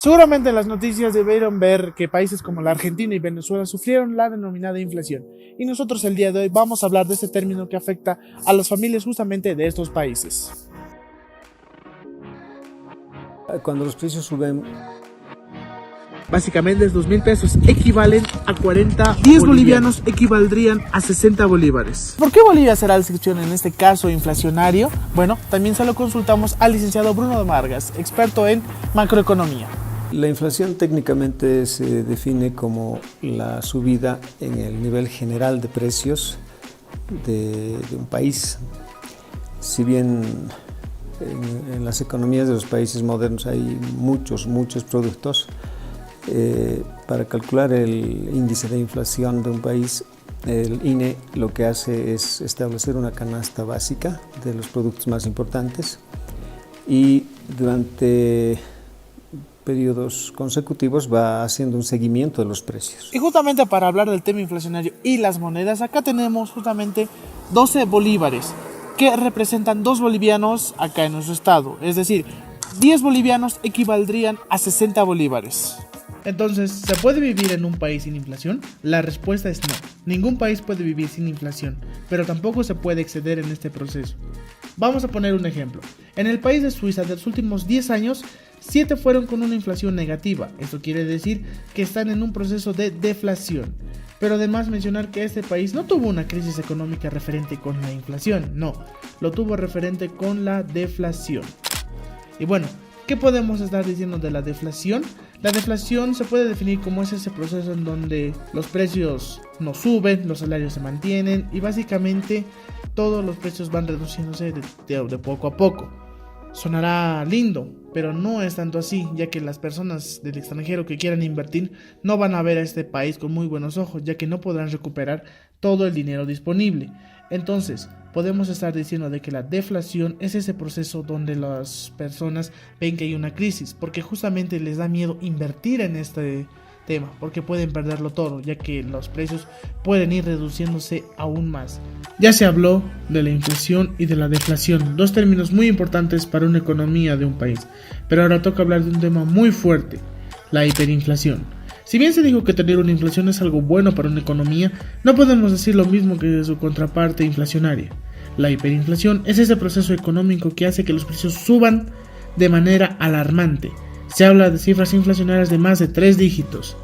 Seguramente en las noticias debieron ver que países como la Argentina y Venezuela sufrieron la denominada inflación, y nosotros el día de hoy vamos a hablar de este término que afecta a las familias justamente de estos países. Cuando los precios suben, Básicamente, 2.000 pesos equivalen a 40 10 bolivianos equivaldrían a 60 bolívares. ¿Por qué Bolivia será la excepción en este caso inflacionario? Bueno, también se lo consultamos al licenciado Bruno de Vargas, experto en macroeconomía. la inflación técnicamente se define como la subida en el nivel general de precios de un país. Si bien en las economías de los países modernos hay muchos productos, para calcular el índice de inflación de un país, el INE lo que hace es establecer una canasta básica de los productos más importantes y durante periodos consecutivos va haciendo un seguimiento de los precios. Y justamente para hablar del tema inflacionario y las monedas, acá tenemos justamente 12 bolívares que representan 2 bolivianos acá en nuestro estado. Es decir, 10 bolivianos equivaldrían a 60 bolívares. Entonces, ¿se puede vivir en un país sin inflación? La respuesta es no. Ningún país puede vivir sin inflación, pero tampoco se puede exceder en este proceso. Vamos a poner un ejemplo. En el país de Suiza, de los últimos 10 años, 7 fueron con una inflación negativa. Esto quiere decir que están en un proceso de deflación. Pero además mencionar que este país no tuvo una crisis económica referente con la inflación, no. Lo tuvo referente con la deflación. Y bueno, ¿qué podemos estar diciendo de la deflación? La deflación se puede definir como es ese proceso en donde los precios no suben, los salarios se mantienen y básicamente todos los precios van reduciéndose de poco a poco. Sonará lindo, pero no es tanto así, ya que las personas del extranjero que quieran invertir no van a ver a este país con muy buenos ojos, ya que no podrán recuperar todo el dinero disponible. Entonces, podemos estar diciendo de que la deflación es ese proceso donde las personas ven que hay una crisis, porque justamente les da miedo invertir en este tema, porque pueden perderlo todo, ya que los precios pueden ir reduciéndose aún más. Ya se habló de la inflación y de la deflación, dos términos muy importantes para una economía de un país, pero ahora toca hablar de un tema muy fuerte, la hiperinflación. Si bien se dijo que tener una inflación es algo bueno para una economía, no podemos decir lo mismo que de su contraparte inflacionaria. La hiperinflación es ese proceso económico que hace que los precios suban de manera alarmante. Se habla de cifras inflacionarias de más de 3 dígitos.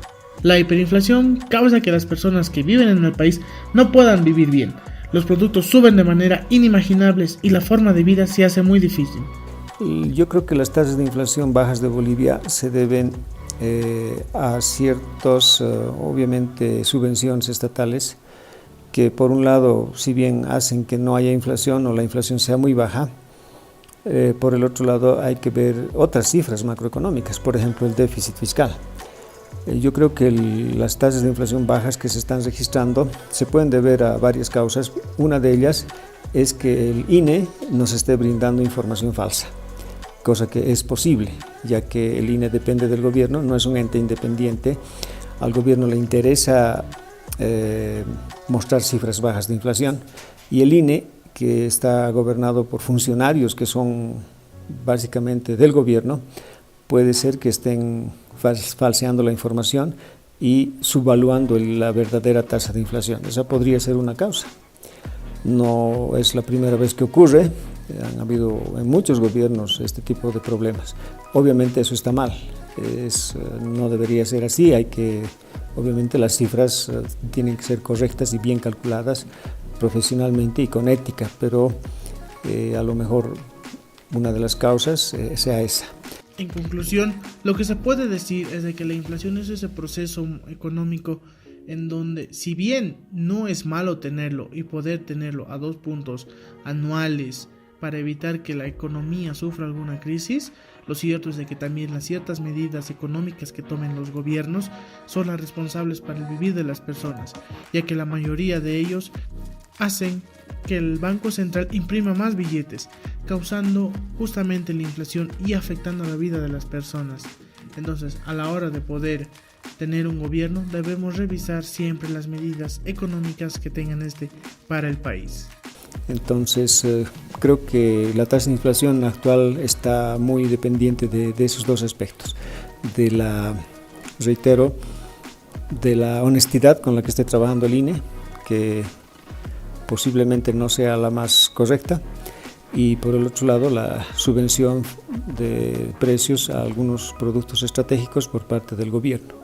La hiperinflación causa que las personas que viven en el país no puedan vivir bien. Los productos suben de manera inimaginable y la forma de vida se hace muy difícil. Yo creo que las tasas de inflación bajas de Bolivia se deben a ciertos, obviamente, subvenciones estatales que por un lado, si bien hacen que no haya inflación o la inflación sea muy baja, por el otro lado hay que ver otras cifras macroeconómicas, por ejemplo el déficit fiscal. Yo creo que las tasas de inflación bajas que se están registrando se pueden deber a varias causas. Una de ellas es que el INE nos esté brindando información falsa, cosa que es posible, ya que el INE depende del gobierno, no es un ente independiente. Al gobierno le interesa mostrar cifras bajas de inflación y el INE, que está gobernado por funcionarios que son básicamente del gobierno, puede ser que estén falseando la información y subvaluando la verdadera tasa de inflación. Esa podría ser una causa. No es la primera vez que ocurre, han habido en muchos gobiernos este tipo de problemas. Obviamente eso está mal, no debería ser así, obviamente las cifras tienen que ser correctas y bien calculadas profesionalmente y con ética, pero a lo mejor una de las causas sea esa. En conclusión, lo que se puede decir es de que la inflación es ese proceso económico en donde, si bien no es malo tenerlo y poder tenerlo a 2 puntos anuales para evitar que la economía sufra alguna crisis, lo cierto es de que también las ciertas medidas económicas que tomen los gobiernos son las responsables para el vivir de las personas, ya que la mayoría de ellos hacen que el Banco Central imprima más billetes, causando justamente la inflación y afectando la vida de las personas. Entonces, a la hora de poder tener un gobierno, debemos revisar siempre las medidas económicas que tengan para el país. Entonces, creo que la tasa de inflación actual está muy dependiente de esos dos aspectos. de la, reitero, de la honestidad con la que esté trabajando el INE, que posiblemente no sea la más correcta, y por el otro lado la subvención de precios a algunos productos estratégicos por parte del gobierno.